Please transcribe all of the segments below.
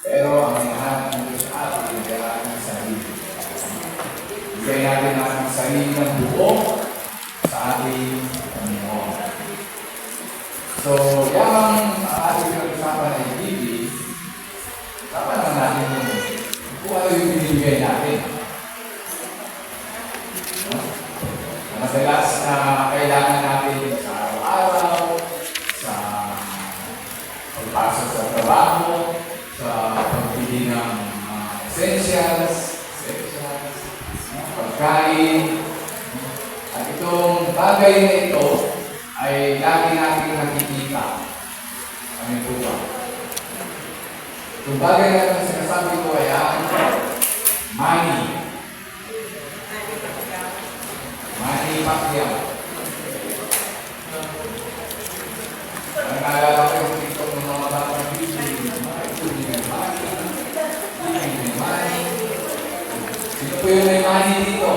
Pero ang lahat ng Diyos atin ay ating sarili. Bigay natin ang sarili ng buo sa ating Panginoon. So, yung ating pinag-usapan ay Bibi, dapat naman natin kung ano yung binibigay natin. Madalas na kailangan natin sa araw-araw, sa pagpasok sa trabaho, sa pagbili ng essentials, pagkain. At itong bagay na ito ay lagi natin nakikita. Ano po ba? Itong bagay na ito sinasabi ko ay money. Money Pacquiao. Ang naalala ko yung TikTok ng mga batang video, ito din may money, may money. Sino po yung may money dito?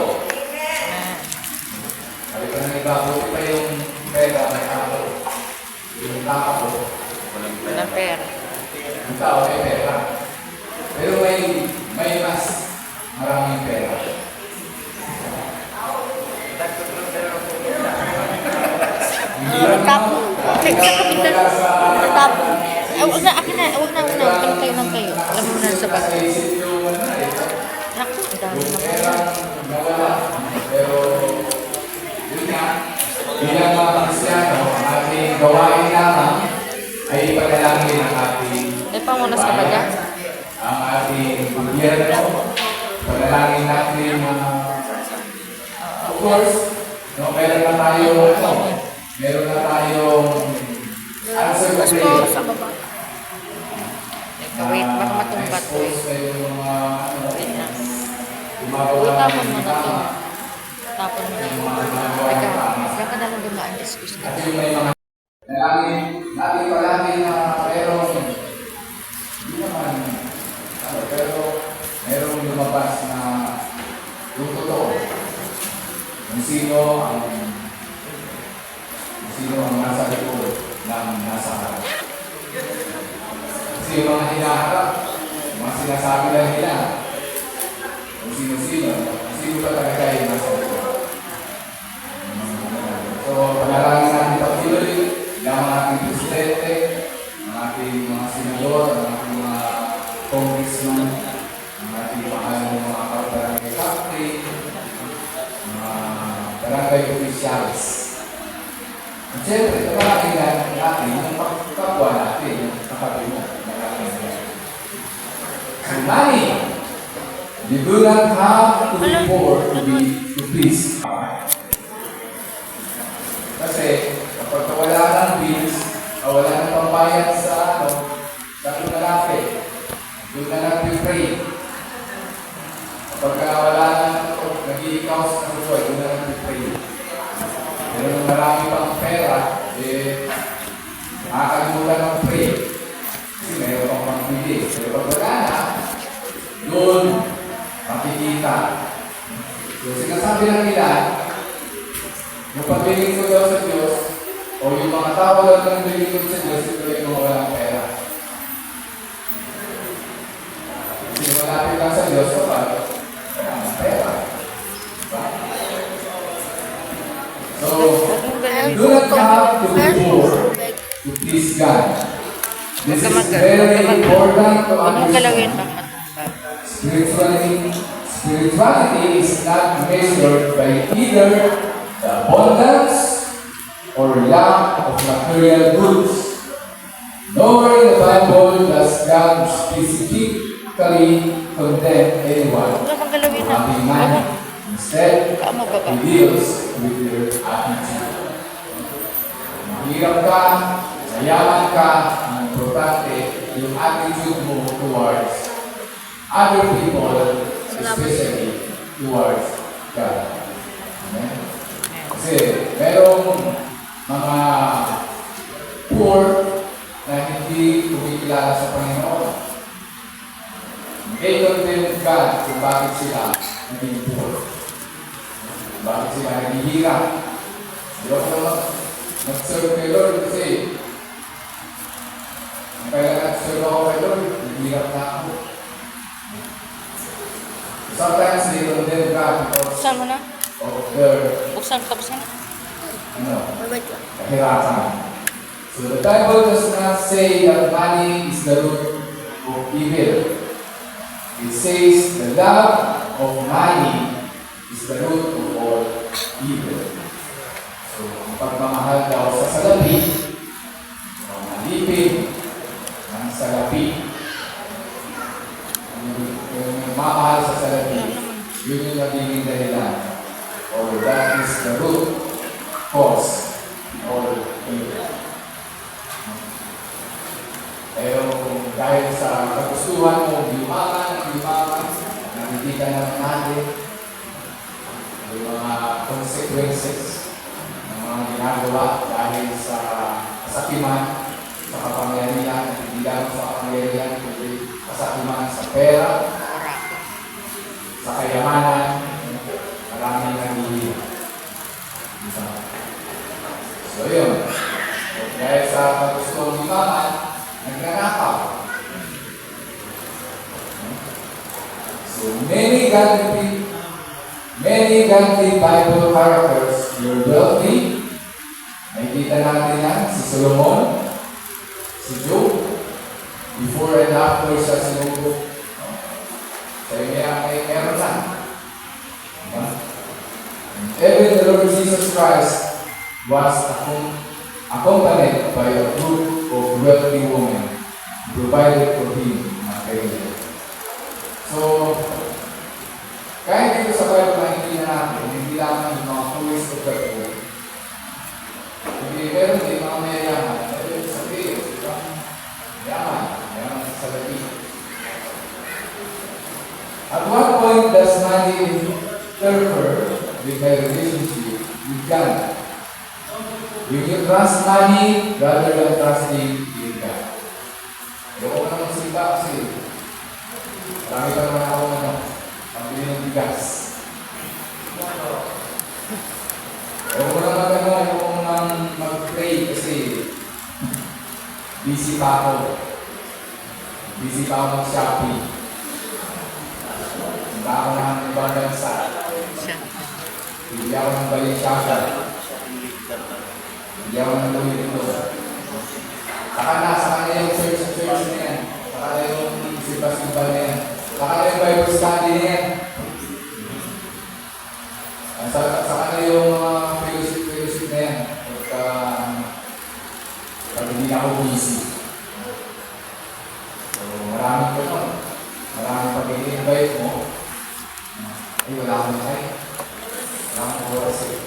Sabi ko na iba, buti pa yung pera may tao. Yung tao, Walang pera. yung tao may pera. Pero may mas maraming pera. Tapos, sa kapitan, tapos, huwag na, akin na, huwag na tayo ng tayo. Alam mo na sa bagay. Naku, ang dami na pala. Pero, yun nga, bilang mga Kristiyano, ang ating gawain lamang ay ipagalangin ang ating May pangunas ka ba dyan? ang ating gobyerno, ipagalangin natin of course, no, meron na tayong answer to Mas prayer. po sa baba. Wait, baka matumpat ko eh. Wait lang. Wait, tapon mo na to. Tapon mo na to. Teka, ka na lang dumaan. Excuse ka. At yung may mga natin palagi na pero merong lumabas na yung totoo. Kung sino ang nasa likod ng nasa harap. Kasi yung mga hinaharap, mga sinasabi lang nila, kung sino ba talaga yung nasa likod. So, panalangin natin patuloy, yung mga ating presidente, ang ating mga senador, ang ating mga congressman, ang ating mga barangay captain, mga barangay officials. At siyempre, panalangin natin yung kapwa natin, yung kakabi mo. So, money, you do not have to be poor to please. Kasi kapag wala ng bills, wala ng pambayad sa lalaki, doon na nag-pray. Kapag wala ng nag-i-ikaw sa buhay, doon na nag-pray. Pero nung marami pang pera, nakakalimutan ng pray. Kasi mayroon pang pang-bili. Pero pag wala na, doon makikita. So sinasabi lang nila, yung pagbiling ko daw sa Diyos, o yung mga tao daw ng biling sa Diyos, ito yung mga walang pera. Kasi malapit lang sa Diyos, kapag walang pera. So, you do not have to be poor to please God. This is very important to understand. Spirituality is not measured by either the abundance or lack of material goods. Nowhere in the Bible does God specifically condemn anyone for having money. Instead, He deals with your attitude. Mahirap ka, mayaman ka, ang importante yung attitude mo towards other people, especially towards God. Amen? Kasi merong mga poor na hindi kumikilala sa Panginoon. They don't tell God kung bakit sila naging poor. Bakit sila naghihirap. Di ba ko mag-serve kay Lord kasi Ang kaya nag-serve ako kay Lord, hirap na ako. Sometimes they don't then God because Buksan mo na. of their, Buksan, tapos na. ano, kahirapan. So the Bible does not say that money is the root of evil. It says the love of money is the root of all evil. So, ang pagmamahal daw sa salapi, o malipin ng salapi, yung mamahal sa salapi, yun yung nagiging dahilan. Or that is the root cause of all evil. Pero dahil sa kagustuhan mo, yumaman, nakikita naman natin yung mga consequences ng mga ginagawa dahil sa kasakiman, sa kapangyarihan, hindi lang sa kapangyarihan, kundi kasakiman sa pera, sa kayamanan, maraming nagihirap. So yun, dahil sa kagustuhan yumaman, nagnanakaw. So many godly Bible characters were wealthy. Nakikita natin yan, si Solomon, si Job, before and after siya sinubok. Sa meron na. Even the Lord Jesus Christ was accompanied by a group of wealthy women who provided for him materially. So, kahit dito sa Bible nakikita natin, hindi lamang yung mga tourist of the world. Hindi meron din mga mayayaman. Dahil sa Diyos, di ba? Yaman sa salapi. At what point does money interfere with my relationship with God? Will you trust money rather than trusting in God? Ayoko ko naman sila kasi marami pa naman ako pambili ng bigas. Ayoko ko naman ayoko ko naman mag-pray kasi busy pa ako. Busy pa ako mag-shopping. Punta ako ng ibang bansa. Hindi ako ng Balenciaga. Hindi ako ng Louis Vuitton. Saka nasa kanya yung church na yan. Saka yung Sebastian na yan. Saka yung Bible study na yan. Saka na yung mga fellowship na yan. Pag hindi na ako busy. So, maraming ko nun. Maraming pag i-invite mo. Ay, wala akong time. Wala akong oras eh.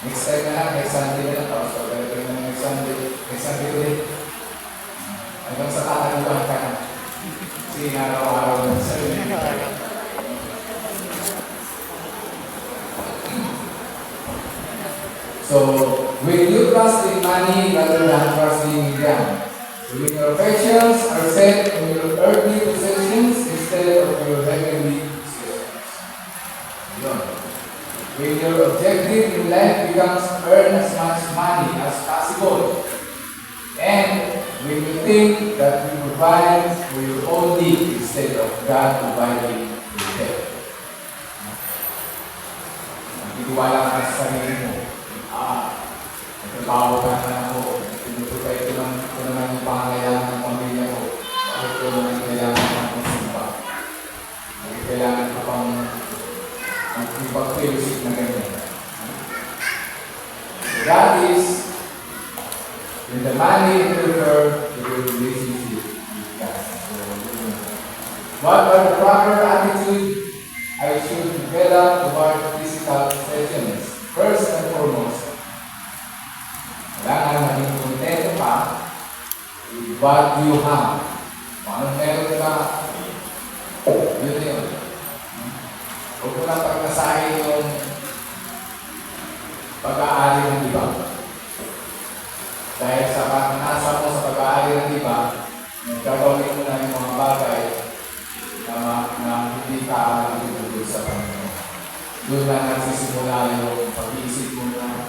Next time na lang, next Sunday na lang. Tapos pagkakita na next Sunday ulit. Hanggang sa tataluan ka na. Kasi araw-araw na sa iyo. So, will you trust in money rather than trusting in God? Will your affections are set on your earthly possessions instead of your heavenly possessions? Yun. When your objective in life becomes earn as much money as possible, and when you think that you provide for your own need instead of God providing for you. Nagtitiwala ka sa sarili mo. Nagtrabaho ka na ako. Pinuprovide ko naman yung pangangailangan ng pamilya ko. Bakit ko naman kailangan ng konsumo? Bakit kailangan ko pang mag-fellowship na ganyan? So that is when the money interfere with your relationship with God. So, what are the proper attitude I should develop toward physical possessions? First and foremost, kailangan maging kontento ka with what you have. Kung anong meron ka, yun yun. Huwag mo lang pagkasahin yung pag-aari ng iba. Dahil sa pag-nasa mo sa pag-aari ng iba, gagawin mo na yung mga bagay na hindi ka nagtutulog sa Panginoon. Doon na nagsisimula yung pag-iisip mo na,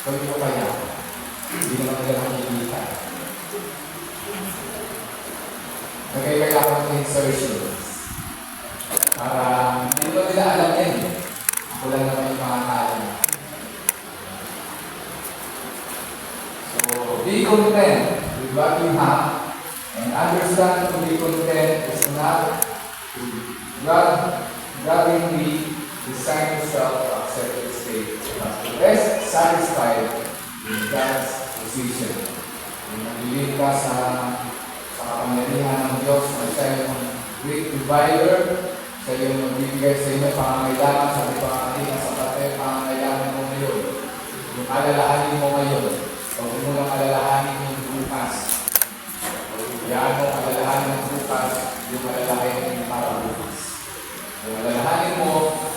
gawin mo kaya, hindi naman nila makikita. Nagkailangan ako ng insertions. Para hindi ko nila alam yan eh. Ako lang naman yung mga kaya. So, be content with what you have and understand to be content is not to grudgingly design yourself to accept the state, but to rest satisfied with God's position. Kung nag-believe ka sa kapangyarihan ng Diyos na siya yung great provider, siya yung magbibigay sa inyo pangangailangan, sabi pa kanina sa patay, pangangailangan mo ngayon. Yung alalahanin mo ngayon, huwag mo lang alalahanin yung bukas. Yan mo alalahanin ng bukas, yung alalahanin yung para bukas. Yung alalahanin mo,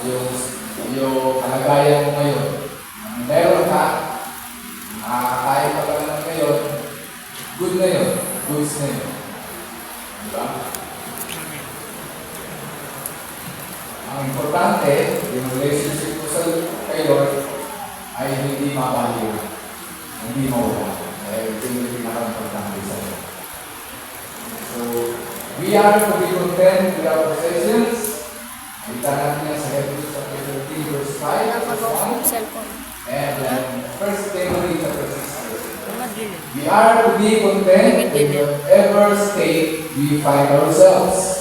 yung kalagayan mo ngayon. Meron ka, nakakaya ka lang naman ngayon, good na yun, goods na yun. Diba? Ang importante, yung relationship ko sa kay Lord ay hindi mabaliw, hindi mawala. Ito yung pinaka-importante sa iyo. So, we are to be content with our possessions. Kita natin yan sa Hebrews chapter 13 verse 5, verse 1. Cellphone. And then, 1 Timothy chapter 6 verse 8. Madrid. We are to be content in whatever state we find ourselves.